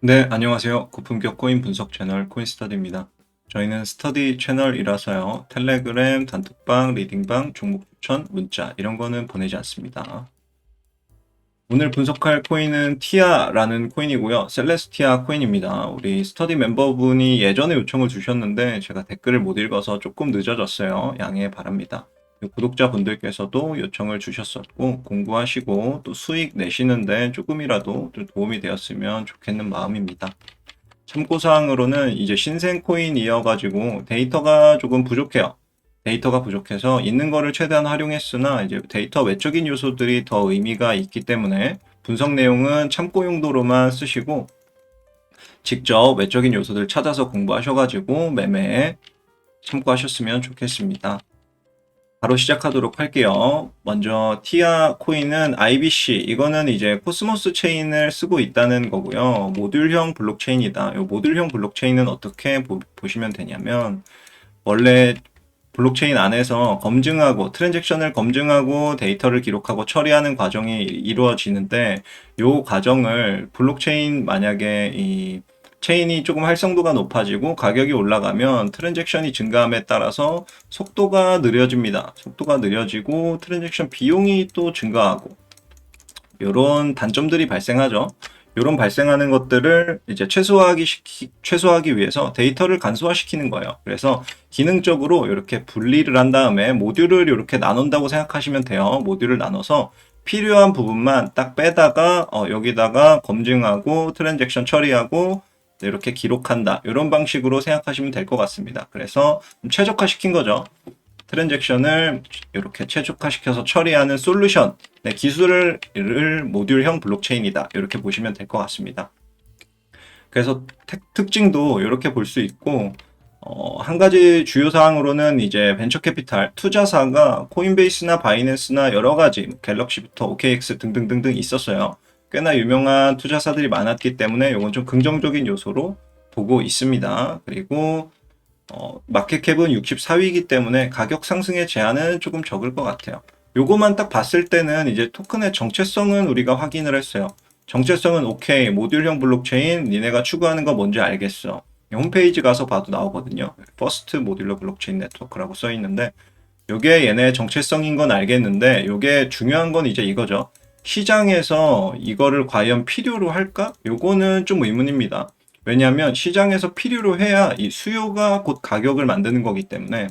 네, 안녕하세요. 고품격 코인 분석 채널 코인스터디입니다. 저희는 스터디 채널이라서요. 텔레그램, 단톡방, 리딩방, 종목 추천, 문자 이런 거는 보내지 않습니다. 오늘 분석할 코인은 티아라는 코인이고요. 셀레스티아 코인입니다. 우리 스터디 멤버분이 예전에 요청을 주셨는데 제가 댓글을 못 읽어서 조금 늦어졌어요. 양해 바랍니다. 구독자분들께서도 요청을 주셨었고 공부하시고 또 수익 내시는데 조금이라도 좀 도움이 되었으면 좋겠는 마음입니다. 참고사항으로는 이제 신생 코인이어가지고 데이터가 조금 부족해요. 데이터가 부족해서 있는 거를 최대한 활용했으나 이제 데이터 외적인 요소들이 더 의미가 있기 때문에 분석 내용은 참고 용도로만 쓰시고 직접 외적인 요소들 찾아서 공부하셔가지고 매매에 참고하셨으면 좋겠습니다. 바로 시작하도록 할게요. 먼저 티아 코인은 IBC 이거는 이제 코스모스 체인을 쓰고 있다는 거고요. 모듈형 블록체인이다. 이 모듈형 블록체인은 어떻게 보시면 되냐면 원래 블록체인 안에서 검증하고 트랜잭션을 검증하고 데이터를 기록하고 처리하는 과정이 이루어지는데 이 과정을 블록체인 만약에 이 체인이 조금 활성도가 높아지고 가격이 올라가면 트랜잭션이 증가함에 따라서 속도가 느려집니다. 속도가 느려지고 트랜잭션 비용이 또 증가하고 이런 단점들이 발생하죠. 이런 발생하는 것들을 이제 최소화하기 위해서 데이터를 간소화시키는 거예요. 그래서 기능적으로 이렇게 분리를 한 다음에 모듈을 이렇게 나눈다고 생각하시면 돼요. 모듈을 나눠서 필요한 부분만 딱 빼다가 여기다가 검증하고 트랜잭션 처리하고 이렇게 기록한다. 이런 방식으로 생각하시면 될 것 같습니다. 그래서 최적화시킨 거죠. 트랜잭션을 이렇게 최적화시켜서 처리하는 솔루션, 네, 기술을 모듈형 블록체인이다. 이렇게 보시면 될 것 같습니다. 그래서 특징도 이렇게 볼 수 있고, 한 가지 주요 사항으로는 이제 벤처 캐피탈 투자사가 코인베이스나 바이낸스나 여러 가지 갤럭시부터 OKX 등등등등 있었어요. 꽤나 유명한 투자사들이 많았기 때문에 이건 좀 긍정적인 요소로 보고 있습니다. 그리고 마켓캡은 64위이기 때문에 가격 상승의 제한은 조금 적을 것 같아요. 요거만 딱 봤을 때는 이제 토큰의 정체성은 우리가 확인을 했어요. 정체성은 오케이, 모듈형 블록체인, 니네가 추구하는 거 뭔지 알겠어. 홈페이지 가서 봐도 나오거든요. 퍼스트 모듈러 블록체인 네트워크라고 써 있는데, 요게 얘네 정체성인 건 알겠는데, 요게 중요한 건 이제 이거죠. 시장에서 이거를 과연 필요로 할까? 요거는 좀 의문입니다. 왜냐하면 시장에서 필요로 해야 이 수요가 곧 가격을 만드는 거기 때문에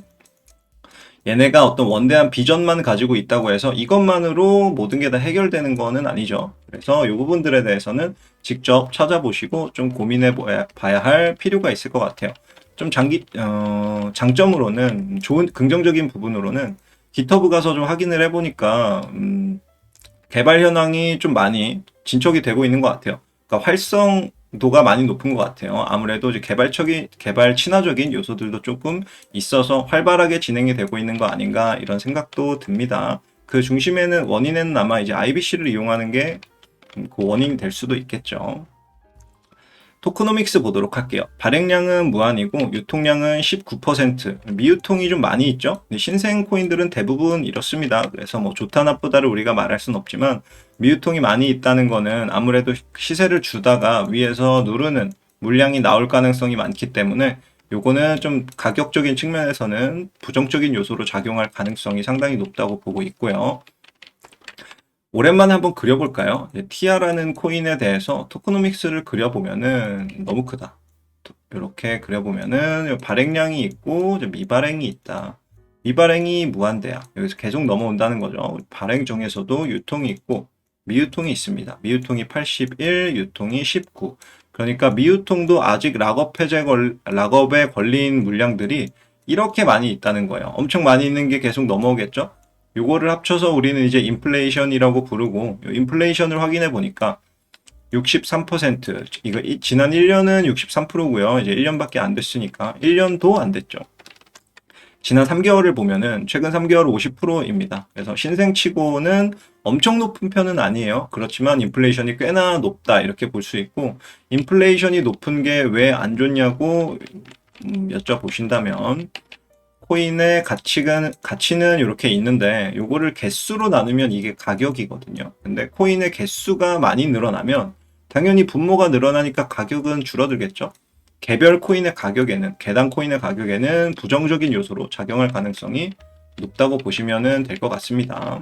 얘네가 어떤 원대한 비전만 가지고 있다고 해서 이것만으로 모든 게 다 해결되는 거는 아니죠. 그래서 이 부분들에 대해서는 직접 찾아보시고 좀 고민해 봐야 할 필요가 있을 것 같아요. 좀 장점으로는 좋은 긍정적인 부분으로는 GitHub 가서 좀 확인을 해보니까 개발 현황이 좀 많이 진척이 되고 있는 것 같아요. 그러니까 활성도가 많이 높은 것 같아요. 아무래도 이제 개발 친화적인 요소들도 조금 있어서 활발하게 진행이 되고 있는 거 아닌가 이런 생각도 듭니다. 그 중심에는 원인에는 아마 이제 IBC를 이용하는 게 그 원인이 될 수도 있겠죠. 토크노믹스 보도록 할게요. 발행량은 무한이고 유통량은 19%. 미유통이 좀 많이 있죠. 신생 코인들은 대부분 이렇습니다. 그래서 뭐 좋다 나쁘다를 우리가 말할 수는 없지만 미유통이 많이 있다는 거는 아무래도 시세를 주다가 위에서 누르는 물량이 나올 가능성이 많기 때문에 요거는 좀 가격적인 측면에서는 부정적인 요소로 작용할 가능성이 상당히 높다고 보고 있고요. 오랜만에 한번 그려볼까요? 티아라는 코인에 대해서 토크노믹스를 그려보면은 너무 크다. 이렇게 그려보면은 발행량이 있고 미발행이 있다. 미발행이 무한대야. 여기서 계속 넘어온다는 거죠. 발행 중에서도 유통이 있고 미유통이 있습니다. 미유통이 81, 유통이 19. 그러니까 미유통도 아직 락업에 걸린 물량들이 이렇게 많이 있다는 거예요. 엄청 많이 있는 게 계속 넘어오겠죠? 요거를 합쳐서 우리는 이제 인플레이션이라고 부르고 인플레이션을 확인해 보니까 63%. 이거 지난 1년은 63%고요. 이제 1년밖에 안 됐으니까 1년도 안 됐죠. 지난 3개월을 보면은 최근 3개월 50%입니다. 그래서 신생치고는 엄청 높은 편은 아니에요. 그렇지만 인플레이션이 꽤나 높다 이렇게 볼 수 있고 인플레이션이 높은 게 왜 안 좋냐고 여쭤보신다면 코인의 가치는 이렇게 있는데 요거를 개수로 나누면 이게 가격이거든요. 근데 코인의 개수가 많이 늘어나면 당연히 분모가 늘어나니까 가격은 줄어들겠죠. 개별 코인의 가격에는, 개당 코인의 가격에는 부정적인 요소로 작용할 가능성이 높다고 보시면 될 것 같습니다.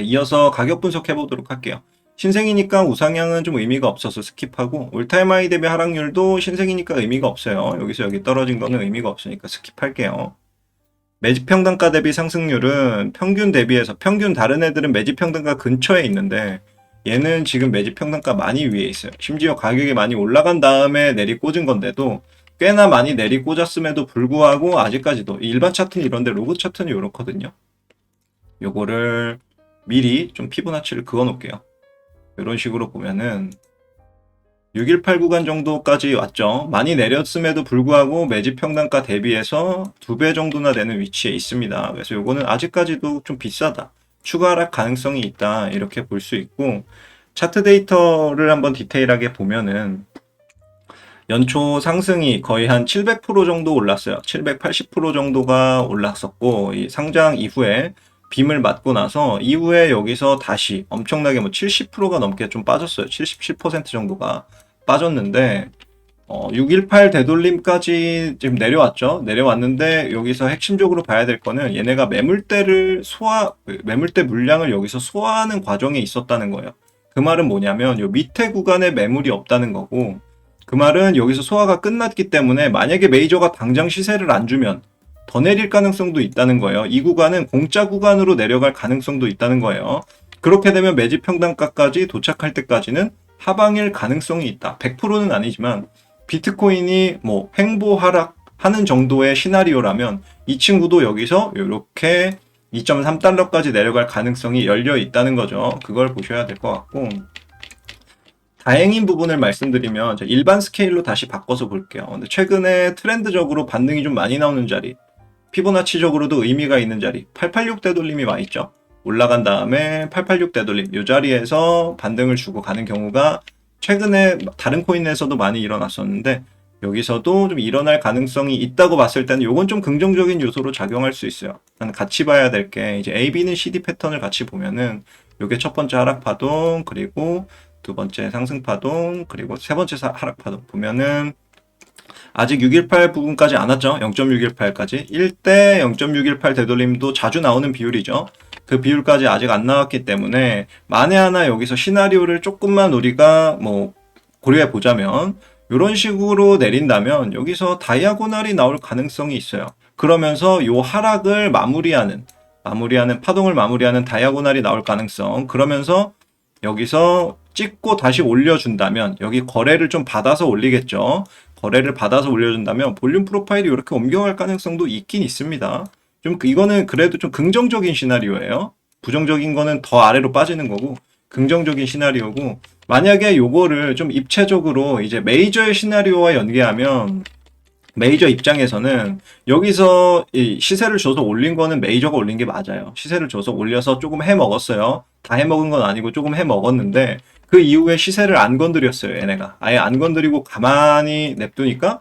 이어서 가격 분석해 보도록 할게요. 신생이니까 우상향은 좀 의미가 없어서 스킵하고, 올타임 하이 대비 하락률도 신생이니까 의미가 없어요. 여기서 여기 떨어진 거는 의미가 없으니까 스킵할게요. 매집평단가 대비 상승률은 평균 대비해서, 평균 다른 애들은 매집평단가 근처에 있는데 얘는 지금 매집평단가 많이 위에 있어요. 심지어 가격이 많이 올라간 다음에 내리꽂은 건데도 꽤나 많이 내리꽂았음에도 불구하고 아직까지도 일반 차트는 이런데 로그 차트는 이렇거든요. 요거를 미리 좀 피보나치를 그어 놓을게요. 이런 식으로 보면은 618 구간 정도까지 왔죠. 많이 내렸음에도 불구하고 매집평단가 대비해서 2배 정도나 되는 위치에 있습니다. 그래서 요거는 아직까지도 좀 비싸다. 추가 하락 가능성이 있다. 이렇게 볼 수 있고, 차트 데이터를 한번 디테일하게 보면은 연초 상승이 거의 한 700% 정도 올랐어요. 780% 정도가 올랐었고, 이 상장 이후에 빔을 맞고 나서 이후에 여기서 다시 엄청나게 뭐 70%가 넘게 좀 빠졌어요. 77% 정도가 빠졌는데 618 되돌림까지 지금 내려왔죠. 내려왔는데 여기서 핵심적으로 봐야 될 거는 얘네가 매물대 물량을 여기서 소화하는 과정에 있었다는 거예요. 그 말은 뭐냐면 요 밑에 구간에 매물이 없다는 거고, 그 말은 여기서 소화가 끝났기 때문에 만약에 메이저가 당장 시세를 안 주면 더 내릴 가능성도 있다는 거예요. 이 구간은 공짜 구간으로 내려갈 가능성도 있다는 거예요. 그렇게 되면 매집평단가까지 도착할 때까지는 하방일 가능성이 있다. 100%는 아니지만 비트코인이 뭐 횡보 하락하는 정도의 시나리오라면 이 친구도 여기서 이렇게 2.3달러까지 내려갈 가능성이 열려 있다는 거죠. 그걸 보셔야 될 것 같고, 다행인 부분을 말씀드리면 일반 스케일로 다시 바꿔서 볼게요. 근데 최근에 트렌드적으로 반등이 좀 많이 나오는 자리, 피보나치적으로도 의미가 있는 자리, 886 되돌림이 와 있죠. 올라간 다음에 886 되돌림, 이 자리에서 반등을 주고 가는 경우가 최근에 다른 코인에서도 많이 일어났었는데 여기서도 좀 일어날 가능성이 있다고 봤을 때는 이건 좀 긍정적인 요소로 작용할 수 있어요. 같이 봐야 될 게 이제 AB는 CD 패턴을 같이 보면은 이게 첫 번째 하락 파동, 그리고 두 번째 상승 파동, 그리고 세 번째 하락 파동 보면은 아직 618 부분까지 안 왔죠. 0.618까지 1대 0.618 되돌림도 자주 나오는 비율이죠. 그 비율까지 아직 안 나왔기 때문에 만에 하나 여기서 시나리오를 조금만 우리가 뭐 고려해 보자면 이런 식으로 내린다면 여기서 다이아고날이 나올 가능성이 있어요. 그러면서 요 하락을 마무리하는 파동을 마무리하는 다이아고날이 나올 가능성, 그러면서 여기서 찍고 다시 올려준다면 여기 거래를 좀 받아서 올리겠죠. 거래를 받아서 올려준다면 볼륨 프로파일이 이렇게 옮겨갈 가능성도 있긴 있습니다. 좀 이거는 그래도 좀 긍정적인 시나리오예요. 부정적인 거는 더 아래로 빠지는 거고 긍정적인 시나리오고, 만약에 요거를 좀 입체적으로 이제 메이저의 시나리오와 연계하면 메이저 입장에서는 여기서 이 시세를 줘서 올린 거는 메이저가 올린 게 맞아요. 시세를 줘서 올려서 조금 해 먹었어요. 다 해 먹은 건 아니고 조금 해 먹었는데 그 이후에 시세를 안 건드렸어요. 얘네가 아예 안 건드리고 가만히 냅두니까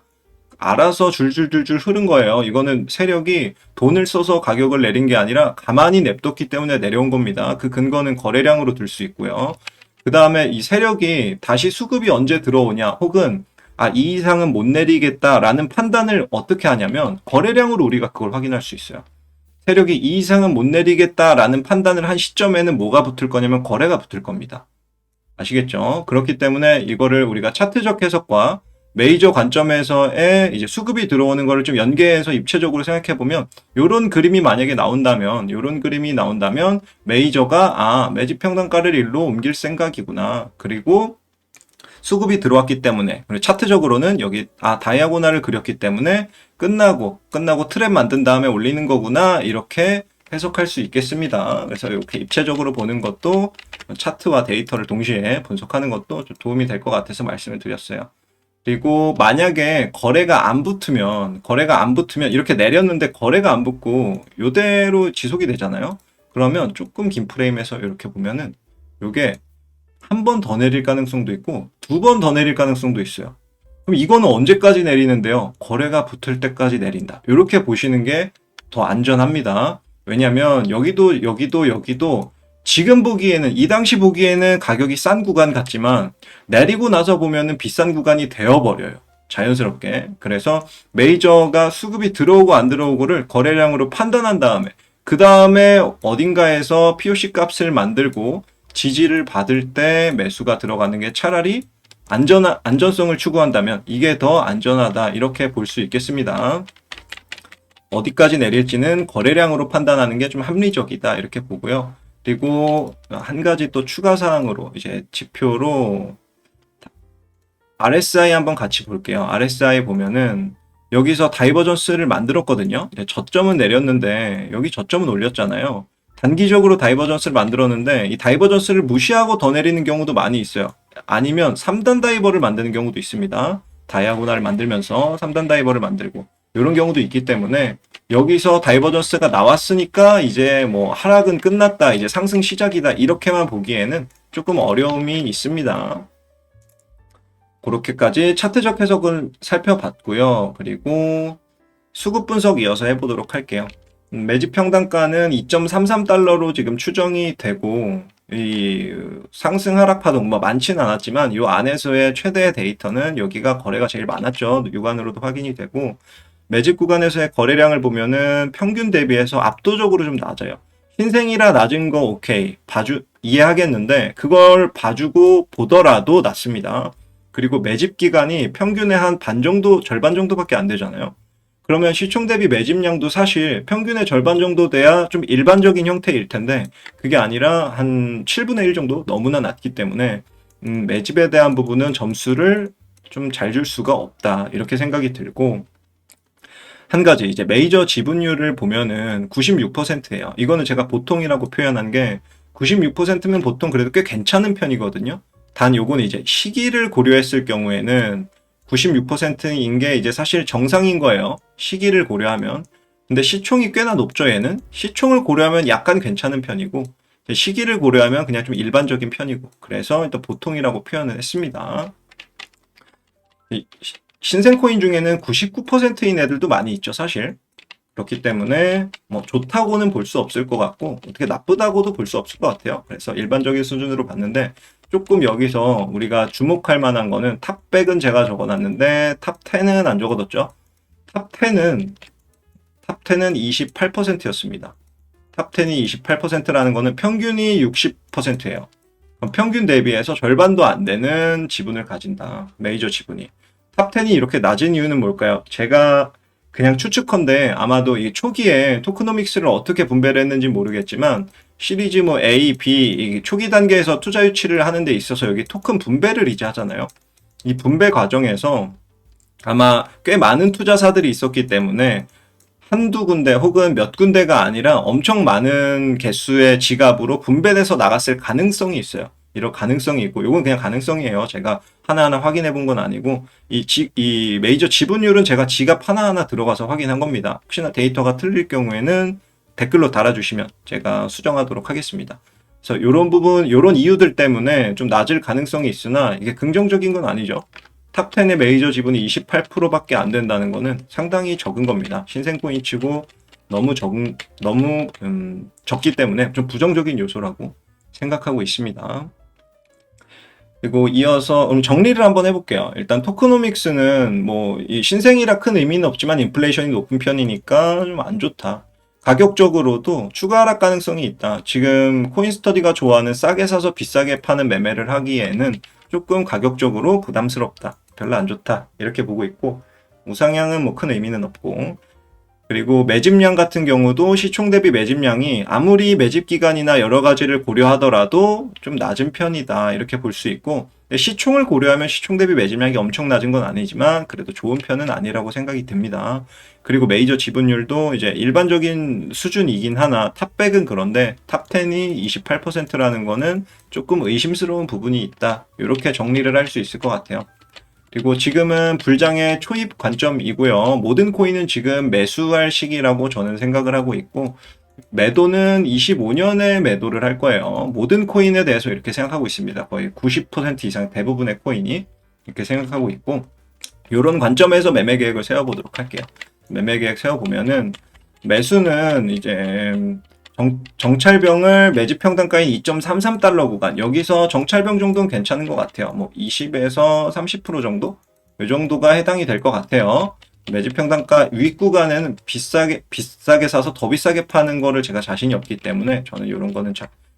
알아서 줄줄줄줄 흐른 거예요. 이거는 세력이 돈을 써서 가격을 내린 게 아니라 가만히 냅뒀기 때문에 내려온 겁니다. 그 근거는 거래량으로 들 수 있고요. 그 다음에 이 세력이 다시 수급이 언제 들어오냐, 혹은 이 이상은 못 내리겠다라는 판단을 어떻게 하냐면 거래량으로 우리가 그걸 확인할 수 있어요. 세력이 이 이상은 못 내리겠다라는 판단을 한 시점에는 뭐가 붙을 거냐면 거래가 붙을 겁니다. 아시겠죠? 그렇기 때문에 이거를 우리가 차트적 해석과 메이저 관점에서의 이제 수급이 들어오는 거를 좀 연계해서 입체적으로 생각해 보면 요런 그림이 만약에 나온다면, 요런 그림이 나온다면 메이저가 매집 평단가를 일로 옮길 생각이구나. 그리고 수급이 들어왔기 때문에, 그리고 차트적으로는 여기 다이아고날을 그렸기 때문에 끝나고 트랩 만든 다음에 올리는 거구나, 이렇게 해석할 수 있겠습니다. 그래서 이렇게 입체적으로 보는 것도 차트와 데이터를 동시에 분석하는 것도 좀 도움이 될 것 같아서 말씀을 드렸어요. 그리고 만약에 거래가 안 붙으면 이렇게 내렸는데 거래가 안 붙고 이대로 지속이 되잖아요. 그러면 조금 긴 프레임에서 이렇게 보면은 이게 한 번 더 내릴 가능성도 있고 2번 더 내릴 가능성도 있어요. 그럼 이거는 언제까지 내리는데요? 거래가 붙을 때까지 내린다. 이렇게 보시는 게 더 안전합니다. 왜냐면 여기도 지금 보기에는, 이 당시 보기에는 가격이 싼 구간 같지만 내리고 나서 보면은 비싼 구간이 되어버려요. 자연스럽게. 그래서 메이저가 수급이 들어오고 안 들어오고를 거래량으로 판단한 다음에 그 다음에 어딘가에서 POC 값을 만들고 지지를 받을 때 매수가 들어가는 게 차라리 안전성을 추구한다면 이게 더 안전하다 이렇게 볼 수 있겠습니다. 어디까지 내릴지는 거래량으로 판단하는 게 좀 합리적이다 이렇게 보고요. 그리고 한 가지 또 추가 사항으로 이제 지표로 RSI 한번 같이 볼게요. RSI 보면은 여기서 다이버전스를 만들었거든요. 저점은 내렸는데 여기 저점은 올렸잖아요. 단기적으로 다이버전스를 만들었는데 이 다이버전스를 무시하고 더 내리는 경우도 많이 있어요. 아니면 3단 다이버를 만드는 경우도 있습니다. 다이아고날을 만들면서 3단 다이버를 만들고 이런 경우도 있기 때문에 여기서 다이버전스가 나왔으니까 이제 뭐 하락은 끝났다, 이제 상승 시작이다 이렇게만 보기에는 조금 어려움이 있습니다. 그렇게까지 차트적 해석을 살펴봤고요. 그리고 수급 분석 이어서 해보도록 할게요. 매집 평단가는 2.33달러로 지금 추정이 되고 이 상승 하락 파동 뭐 많지는 않았지만 이 안에서의 최대 데이터는 여기가 거래가 제일 많았죠. 육안으로도 확인이 되고 매집 구간에서의 거래량을 보면은 평균 대비해서 압도적으로 좀 낮아요. 신생이라 낮은 거 오케이 이해하겠는데 그걸 봐주고 보더라도 낮습니다. 그리고 매집 기간이 평균에 한 반 정도, 절반 정도밖에 안 되잖아요. 그러면 시총 대비 매집량도 사실 평균의 절반 정도 돼야 좀 일반적인 형태일 텐데 그게 아니라 한 7분의 1 정도 너무나 낮기 때문에 매집에 대한 부분은 점수를 좀 잘 줄 수가 없다 이렇게 생각이 들고, 한 가지 이제 메이저 지분율을 보면은 96%예요. 이거는 제가 보통이라고 표현한 게 96%면 보통 그래도 꽤 괜찮은 편이거든요. 단 요거는 이제 시기를 고려했을 경우에는 96%인 게 이제 사실 정상인 거예요. 시기를 고려하면. 근데 시총이 꽤나 높죠, 얘는. 시총을 고려하면 약간 괜찮은 편이고, 시기를 고려하면 그냥 좀 일반적인 편이고, 그래서 일단 보통이라고 표현을 했습니다. 신생코인 중에는 99%인 애들도 많이 있죠, 사실. 그렇기 때문에 뭐 좋다고는 볼 수 없을 것 같고 어떻게 나쁘다고도 볼 수 없을 것 같아요. 그래서 일반적인 수준으로 봤는데 조금 여기서 우리가 주목할 만한 거는 탑100은 제가 적어놨는데 탑10은 안 적어뒀죠. 탑10은 28%였습니다. 탑10이 28%라는 거는 평균이 60%예요. 평균 대비해서 절반도 안 되는 지분을 가진다. 메이저 지분이. 탑10이 이렇게 낮은 이유는 뭘까요? 제가 그냥 추측컨대 아마도 이 초기에 토크노믹스를 어떻게 분배를 했는지 모르겠지만 시리즈 뭐 A, B 초기 단계에서 투자 유치를 하는 데 있어서 여기 토큰 분배를 이제 하잖아요. 이 분배 과정에서 아마 꽤 많은 투자사들이 있었기 때문에 한두 군데 혹은 몇 군데가 아니라 엄청 많은 개수의 지갑으로 분배돼서 나갔을 가능성이 있어요. 이런 가능성이 있고, 이건 그냥 가능성이에요. 제가 하나하나 확인해 본 건 아니고, 이 메이저 지분율은 제가 지갑 하나하나 들어가서 확인한 겁니다. 혹시나 데이터가 틀릴 경우에는 댓글로 달아주시면 제가 수정하도록 하겠습니다. 그래서 이런 부분, 이런 이유들 때문에 좀 낮을 가능성이 있으나 이게 긍정적인 건 아니죠. 탑10의 메이저 지분이 28%밖에 안 된다는 거는 상당히 적은 겁니다. 신생코인 치고 너무 적기 때문에 좀 부정적인 요소라고 생각하고 있습니다. 그리고 이어서 정리를 한번 해볼게요. 일단 토크노믹스는 뭐 이 신생이라 큰 의미는 없지만 인플레이션이 높은 편이니까 좀 안 좋다. 가격적으로도 추가 하락 가능성이 있다. 지금 코인스터디가 좋아하는 싸게 사서 비싸게 파는 매매를 하기에는 조금 가격적으로 부담스럽다. 별로 안 좋다. 이렇게 보고 있고, 우상향은 뭐 큰 의미는 없고, 그리고 매집량 같은 경우도 시총 대비 매집량이 아무리 매집 기간이나 여러 가지를 고려하더라도 좀 낮은 편이다 이렇게 볼 수 있고, 시총을 고려하면 시총 대비 매집량이 엄청 낮은 건 아니지만 그래도 좋은 편은 아니라고 생각이 듭니다. 그리고 메이저 지분율도 이제 일반적인 수준이긴 하나 탑100은 그런데 탑10이 28%라는 거는 조금 의심스러운 부분이 있다. 이렇게 정리를 할 수 있을 것 같아요. 그리고 지금은 불장의 초입 관점이고요. 모든 코인은 지금 매수할 시기라고 저는 생각을 하고 있고, 매도는 25년에 매도를 할 거예요. 모든 코인에 대해서 이렇게 생각하고 있습니다. 거의 90% 이상 대부분의 코인이 이렇게 생각하고 있고, 이런 관점에서 매매 계획을 세워보도록 할게요. 매매 계획 세워보면은 매수는 이제 정찰병을 매집 평단가인 2.33달러 구간. 여기서 정찰병 정도는 괜찮은 것 같아요. 뭐 20에서 30% 정도? 이 정도가 해당이 될 것 같아요. 매집 평단가 윗 구간에는 비싸게 사서 더 비싸게 파는 거를 제가 자신이 없기 때문에 저는 이런 거는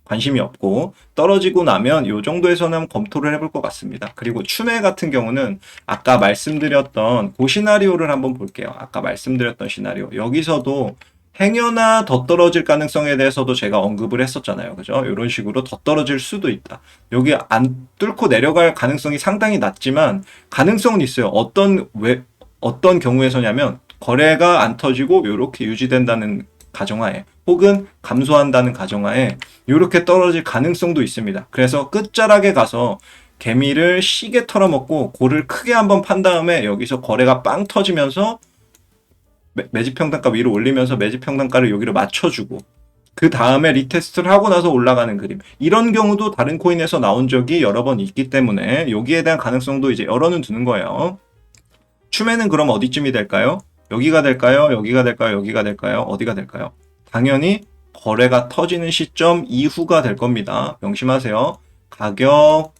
관심이 없고, 떨어지고 나면 이 정도에서는 검토를 해볼 것 같습니다. 그리고 추매 같은 경우는 아까 말씀드렸던 그 시나리오를 한번 볼게요. 아까 말씀드렸던 시나리오. 여기서도 행여나 더 떨어질 가능성에 대해서도 제가 언급을 했었잖아요. 그죠? 이런 식으로 더 떨어질 수도 있다. 여기 안 뚫고 내려갈 가능성이 상당히 낮지만 가능성은 있어요. 어떤 경우에서냐면 거래가 안 터지고 이렇게 유지된다는 가정하에, 혹은 감소한다는 가정하에 이렇게 떨어질 가능성도 있습니다. 그래서 끝자락에 가서 개미를 시게 털어먹고 고를 크게 한번 판 다음에 여기서 거래가 빵 터지면서 매집 평단가 위로 올리면서 매집 평단가를 여기로 맞춰주고, 그 다음에 리테스트를 하고 나서 올라가는 그림. 이런 경우도 다른 코인에서 나온 적이 여러 번 있기 때문에 여기에 대한 가능성도 이제 열어는 두는 거예요. 추매는 그럼 어디쯤이 될까요? 여기가 될까요? 여기가 될까요? 여기가 될까요? 어디가 될까요? 당연히 거래가 터지는 시점 이후가 될 겁니다. 명심하세요. 가격,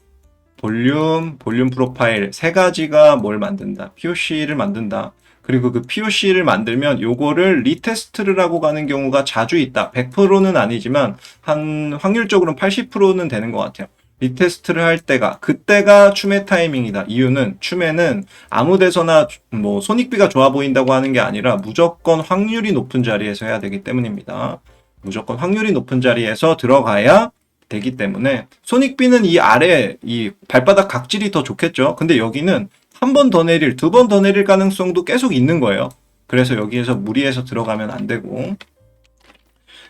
볼륨 프로파일 세 가지가 뭘 만든다. POC를 만든다. 그리고 그 POC를 만들면 요거를 리테스트를 하고 가는 경우가 자주 있다. 100%는 아니지만 한 확률적으로는 80%는 되는 것 같아요. 리테스트를 할 그때가 추매 타이밍이다. 이유는 추매는 아무 데서나 뭐 손익비가 좋아 보인다고 하는 게 아니라 무조건 확률이 높은 자리에서 해야 되기 때문입니다. 무조건 확률이 높은 자리에서 들어가야 되기 때문에, 손익비는 이 아래 이 발바닥 각질이 더 좋겠죠. 근데 여기는 한 번 더 내릴, 두 번 더 내릴 가능성도 계속 있는 거예요. 그래서 여기에서 무리해서 들어가면 안 되고,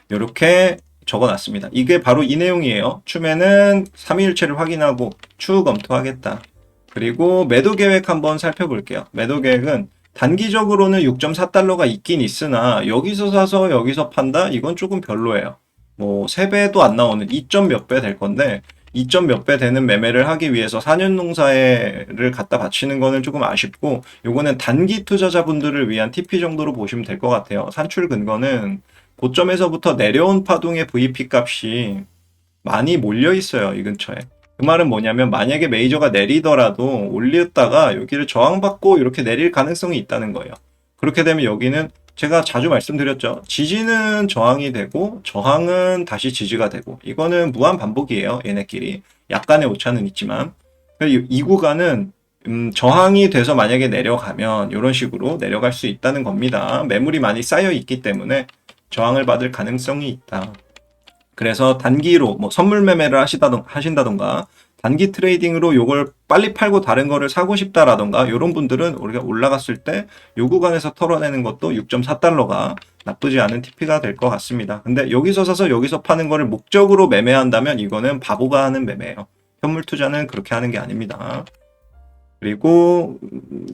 이렇게 적어놨습니다. 이게 바로 이 내용이에요. 추매는 3일체를 확인하고 추후 검토하겠다. 그리고 매도 계획 한번 살펴볼게요. 매도 계획은 단기적으로는 6.4달러가 있긴 있으나 여기서 사서 여기서 판다? 이건 조금 별로예요. 뭐 3배도 안 나오는 2점 몇 배 될 건데 2점 몇 배 되는 매매를 하기 위해서 4년 농사를 갖다 바치는 거는 조금 아쉽고, 요거는 단기 투자자분들을 위한 TP 정도로 보시면 될 것 같아요. 산출 근거는 고점에서부터 내려온 파동의 VP 값이 많이 몰려 있어요, 이 근처에. 그 말은 뭐냐면 만약에 메이저가 내리더라도 올렸다가 여기를 저항받고 이렇게 내릴 가능성이 있다는 거예요. 그렇게 되면 여기는 제가 자주 말씀드렸죠. 지지는 저항이 되고 저항은 다시 지지가 되고, 이거는 무한 반복이에요. 얘네끼리. 약간의 오차는 있지만 이 구간은 저항이 돼서 만약에 내려가면 이런 식으로 내려갈 수 있다는 겁니다. 매물이 많이 쌓여 있기 때문에 저항을 받을 가능성이 있다. 그래서 단기로 뭐 선물 매매를 하신다던가 단기 트레이딩으로 요걸 빨리 팔고 다른 거를 사고 싶다라던가, 이런 분들은 우리가 올라갔을 때 요 구간에서 털어내는 것도 6.4달러가 나쁘지 않은 TP가 될 것 같습니다. 근데 여기서 사서 여기서 파는 거를 목적으로 매매한다면 이거는 바보가 하는 매매예요. 현물 투자는 그렇게 하는 게 아닙니다. 그리고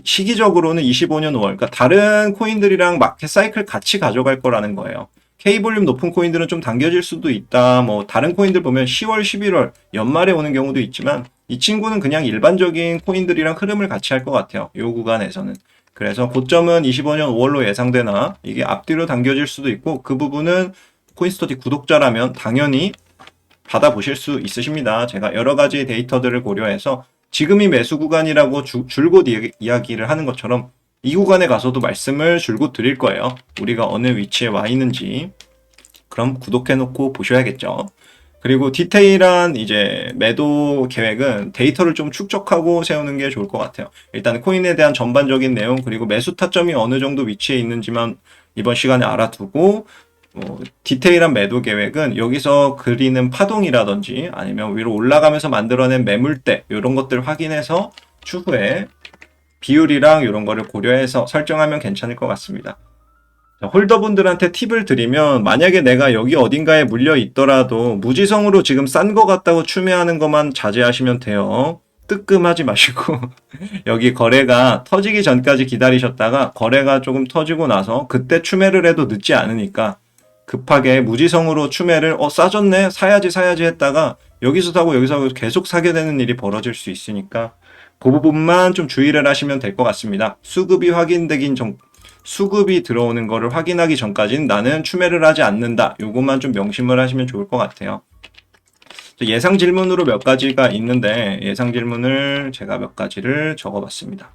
시기적으로는 25년 5월, 그러니까 다른 코인들이랑 마켓 사이클 같이 가져갈 거라는 거예요. K볼륨 높은 코인들은 좀 당겨질 수도 있다. 뭐 다른 코인들 보면 10월, 11월 연말에 오는 경우도 있지만 이 친구는 그냥 일반적인 코인들이랑 흐름을 같이 할 것 같아요. 이 구간에서는. 그래서 고점은 25년 5월로 예상되나 이게 앞뒤로 당겨질 수도 있고, 그 부분은 코인스터디 구독자라면 당연히 받아보실 수 있으십니다. 제가 여러 가지 데이터들을 고려해서 지금이 매수 구간이라고 줄곧 이야기를 하는 것처럼 이 구간에 가서도 말씀을 줄곧 드릴 거예요. 우리가 어느 위치에 와 있는지. 그럼 구독해놓고 보셔야겠죠. 그리고 디테일한 이제 매도 계획은 데이터를 좀 축적하고 세우는 게 좋을 것 같아요. 일단 코인에 대한 전반적인 내용, 그리고 매수 타점이 어느 정도 위치에 있는지만 이번 시간에 알아두고, 디테일한 매도 계획은 여기서 그리는 파동이라든지 아니면 위로 올라가면서 만들어낸 매물대, 이런 것들 확인해서 추후에 비율이랑 이런 거를 고려해서 설정하면 괜찮을 것 같습니다. 자, 홀더분들한테 팁을 드리면, 만약에 내가 여기 어딘가에 물려 있더라도 무지성으로 지금 싼 거 같다고 추매하는 것만 자제하시면 돼요. 뜨끔하지 마시고 여기 거래가 터지기 전까지 기다리셨다가 거래가 조금 터지고 나서 그때 추매를 해도 늦지 않으니까, 급하게 무지성으로 추매를 싸졌네 사야지 했다가 여기서 사고 여기서 사고 계속 사게 되는 일이 벌어질 수 있으니까 그 부분만 좀 주의를 하시면 될 것 같습니다. 수급이 확인되긴 수급이 들어오는 거를 확인하기 전까지는 나는 추매를 하지 않는다. 요것만 좀 명심을 하시면 좋을 것 같아요. 예상 질문으로 몇 가지가 있는데 예상 질문을 제가 몇 가지를 적어봤습니다.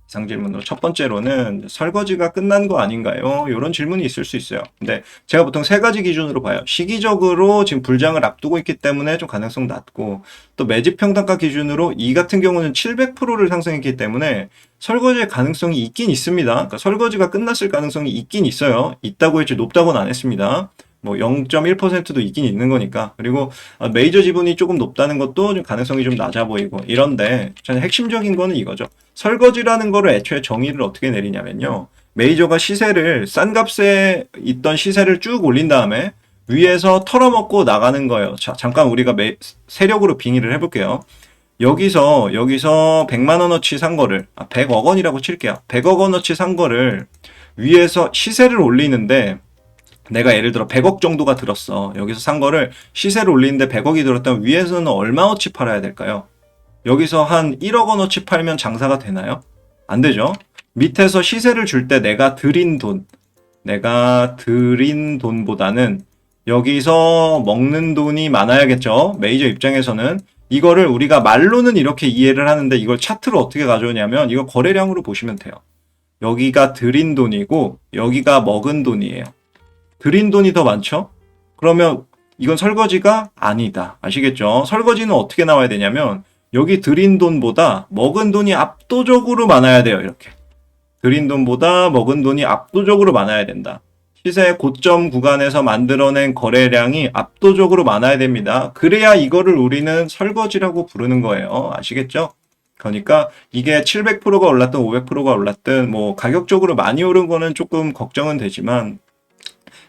예상 질문으로 첫 번째로는 설거지가 끝난 거 아닌가요? 이런 질문이 있을 수 있어요. 근데 제가 보통 세 가지 기준으로 봐요. 시기적으로 지금 불장을 앞두고 있기 때문에 좀 가능성 낮고 또 매집 평단가 기준으로 이 같은 경우는 700%를 상승했기 때문에 설거지의 가능성이 있긴 있습니다. 그러니까 설거지가 끝났을 가능성이 있긴 있어요. 있다고 했지 높다고는 안 했습니다. 뭐 0.1%도 있긴 있는 거니까. 그리고 메이저 지분이 조금 높다는 것도 좀 가능성이 좀 낮아 보이고 이런데 저는 핵심적인 거는 이거죠. 설거지라는 거를 애초에 정의를 어떻게 내리냐면요. 메이저가 시세를 싼 값에 있던 시세를 쭉 올린 다음에 위에서 털어먹고 나가는 거예요. 자, 잠깐 우리가 세력으로 빙의를 해볼게요. 여기서 100만 원어치 산 거를 100억 원이라고 칠게요. 100억 원어치 산 거를 위에서 시세를 올리는데 내가 예를 들어 100억 정도가 들었어. 여기서 산 거를 시세를 올리는데 100억이 들었다면 위에서는 얼마어치 팔아야 될까요? 여기서 한 1억 원어치 팔면 장사가 되나요? 안 되죠. 밑에서 시세를 줄 때 내가 들인 돈보다는 여기서 먹는 돈이 많아야겠죠. 메이저 입장에서는 이거를 우리가 말로는 이렇게 이해를 하는데 이걸 차트로 어떻게 가져오냐면 이거 거래량으로 보시면 돼요. 여기가 들인 돈이고 여기가 먹은 돈이에요. 들인 돈이 더 많죠? 그러면 이건 설거지가 아니다. 아시겠죠? 설거지는 어떻게 나와야 되냐면 여기 들인 돈보다 먹은 돈이 압도적으로 많아야 돼요. 이렇게. 들인 돈보다 먹은 돈이 압도적으로 많아야 된다. 시세 고점 구간에서 만들어낸 거래량이 압도적으로 많아야 됩니다. 그래야 이거를 우리는 설거지라고 부르는 거예요. 아시겠죠? 그러니까 이게 700%가 올랐든 500%가 올랐든 뭐 가격적으로 많이 오른 거는 조금 걱정은 되지만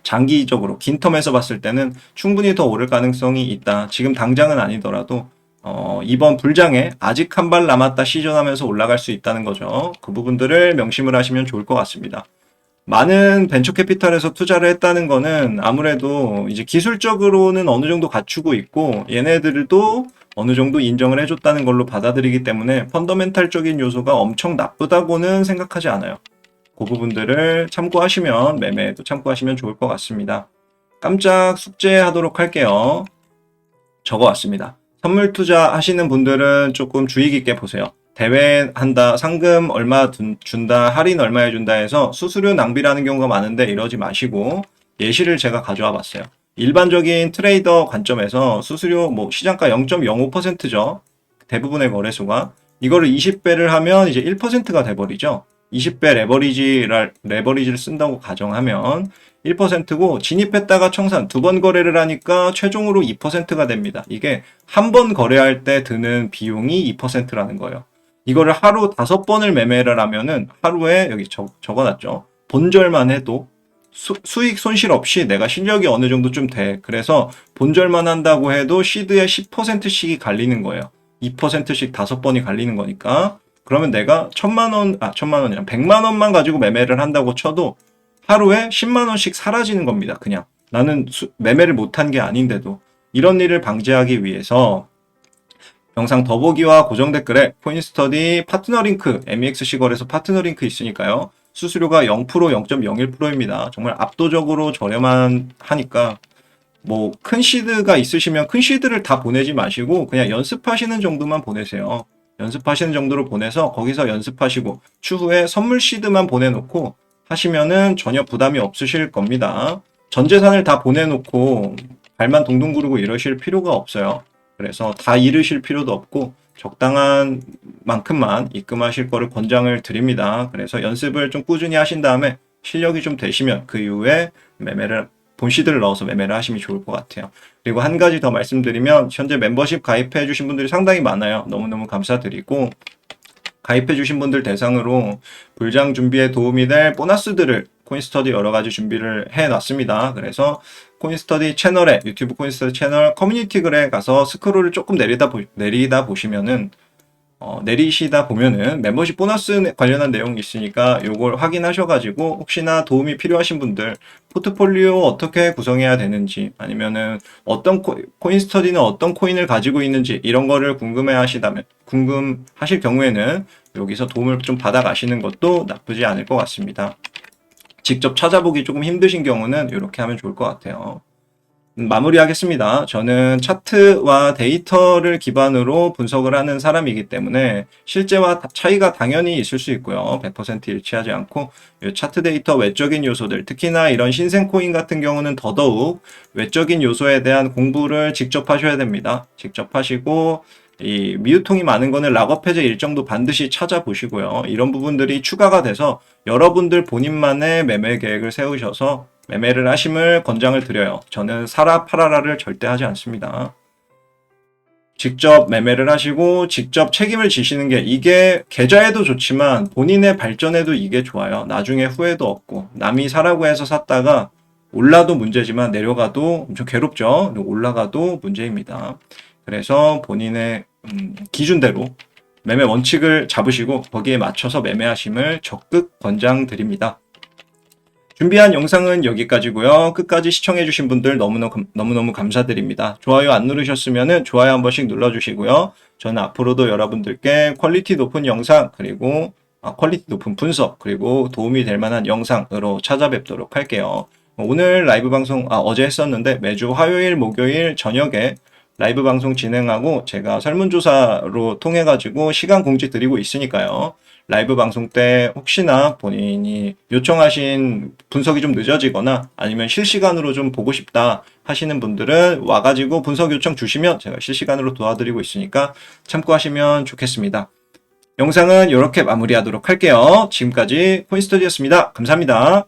장기적으로 긴 텀에서 봤을 때는 충분히 더 오를 가능성이 있다. 지금 당장은 아니더라도 이번 불장에 아직 한 발 남았다 시전하면서 올라갈 수 있다는 거죠. 그 부분들을 명심을 하시면 좋을 것 같습니다. 많은 벤처 캐피탈에서 투자를 했다는 거는 아무래도 이제 기술적으로는 어느 정도 갖추고 있고 얘네들도 어느 정도 인정을 해줬다는 걸로 받아들이기 때문에 펀더멘탈적인 요소가 엄청 나쁘다고는 생각하지 않아요. 그 부분들을 참고하시면 매매에도 참고하시면 좋을 것 같습니다. 깜짝 숙제하도록 할게요. 적어왔습니다. 선물 투자 하시는 분들은 조금 주의 깊게 보세요. 대회한다, 상금 얼마 준다, 할인 얼마 해준다 해서 수수료 낭비라는 경우가 많은데 이러지 마시고 예시를 제가 가져와 봤어요. 일반적인 트레이더 관점에서 수수료 뭐 시장가 0.05%죠. 대부분의 거래소가 이거를 20배를 하면 이제 1%가 돼버리죠. 20배 레버리지를 쓴다고 가정하면 1%고 진입했다가 청산 두 번 거래를 하니까 최종으로 2%가 됩니다. 이게 한 번 거래할 때 드는 비용이 2%라는 거예요. 이거를 하루 5번을 매매를 하면은 하루에 여기 적어놨죠. 본절만 해도 수익 손실 없이 내가 실력이 어느 정도 좀 돼. 그래서 본절만 한다고 해도 시드에 10%씩이 갈리는 거예요. 2%씩 5번이 갈리는 거니까. 그러면 내가 1,000만 원이랑 100만 원만 가지고 매매를 한다고 쳐도 하루에 10만 원씩 사라지는 겁니다. 그냥 나는 매매를 못한 게 아닌데도 이런 일을 방지하기 위해서 영상 더보기와 고정 댓글에 코인스터디 파트너링크 MEX 시거래소 파트너링크 있으니까요. 수수료가 0%, 0.01%입니다. 정말 압도적으로 저렴한 하니까 뭐 큰 시드가 있으시면 큰 시드를 다 보내지 마시고 그냥 연습하시는 정도만 보내세요. 연습하시는 정도로 보내서 거기서 연습하시고 추후에 선물 시드만 보내놓고 하시면은 전혀 부담이 없으실 겁니다. 전 재산을 다 보내놓고 발만 동동 구르고 이러실 필요가 없어요. 그래서 다 잃으실 필요도 없고 적당한 만큼만 입금하실 거를 권장을 드립니다. 그래서 연습을 좀 꾸준히 하신 다음에 실력이 좀 되시면 그 이후에 본시드를 넣어서 매매를 하시면 좋을 것 같아요. 그리고 한 가지 더 말씀드리면 현재 멤버십 가입해 주신 분들이 상당히 많아요. 너무너무 감사드리고 가입해 주신 분들 대상으로 불장 준비에 도움이 될 보너스들을 코인스터디 여러 가지 준비를 해 놨습니다. 그래서 코인스터디 채널에 유튜브 코인스터디 채널 커뮤니티 글에 가서 스크롤을 조금 내리다 보시면은 내리시다 보면은 멤버십 보너스 관련한 내용이 있으니까 요걸 확인하셔가지고 혹시나 도움이 필요하신 분들 포트폴리오 어떻게 구성해야 되는지 아니면은 어떤 코인스터디는 어떤 코인을 가지고 있는지 이런 거를 궁금하실 경우에는 여기서 도움을 좀 받아 가시는 것도 나쁘지 않을 것 같습니다. 직접 찾아보기 조금 힘드신 경우는 이렇게 하면 좋을 것 같아요. 마무리하겠습니다. 저는 차트와 데이터를 기반으로 분석을 하는 사람이기 때문에 실제와 차이가 당연히 있을 수 있고요. 100% 일치하지 않고 이 차트 데이터 외적인 요소들, 특히나 이런 신생 코인 같은 경우는 더더욱 외적인 요소에 대한 공부를 직접 하셔야 됩니다. 직접 하시고 이 미유통이 많은 거는 락업 해제 일정도 반드시 찾아보시고요. 이런 부분들이 추가가 돼서 여러분들 본인만의 매매 계획을 세우셔서 매매를 하심을 권장을 드려요. 저는 사라 팔아라를 절대 하지 않습니다. 직접 매매를 하시고 직접 책임을 지시는 게 이게 계좌에도 좋지만 본인의 발전에도 이게 좋아요. 나중에 후회도 없고 남이 사라고 해서 샀다가 올라도 문제지만 내려가도 좀 괴롭죠. 올라가도 문제입니다. 그래서 본인의 기준대로 매매 원칙을 잡으시고 거기에 맞춰서 매매하심을 적극 권장드립니다. 준비한 영상은 여기까지고요. 끝까지 시청해주신 분들 너무너무 감사드립니다. 좋아요 안 누르셨으면 좋아요 한 번씩 눌러주시고요. 저는 앞으로도 여러분들께 퀄리티 높은 영상 그리고 퀄리티 높은 분석 그리고 도움이 될 만한 영상으로 찾아뵙도록 할게요. 오늘 라이브 방송 어제 했었는데 매주 화요일 목요일 저녁에 라이브 방송 진행하고 제가 설문조사로 통해 가지고 시간 공지 드리고 있으니까요. 라이브 방송 때 혹시나 본인이 요청하신 분석이 좀 늦어지거나 아니면 실시간으로 좀 보고 싶다 하시는 분들은 와가지고 분석 요청 주시면 제가 실시간으로 도와드리고 있으니까 참고하시면 좋겠습니다. 영상은 이렇게 마무리하도록 할게요. 지금까지 코인스터디였습니다. 감사합니다.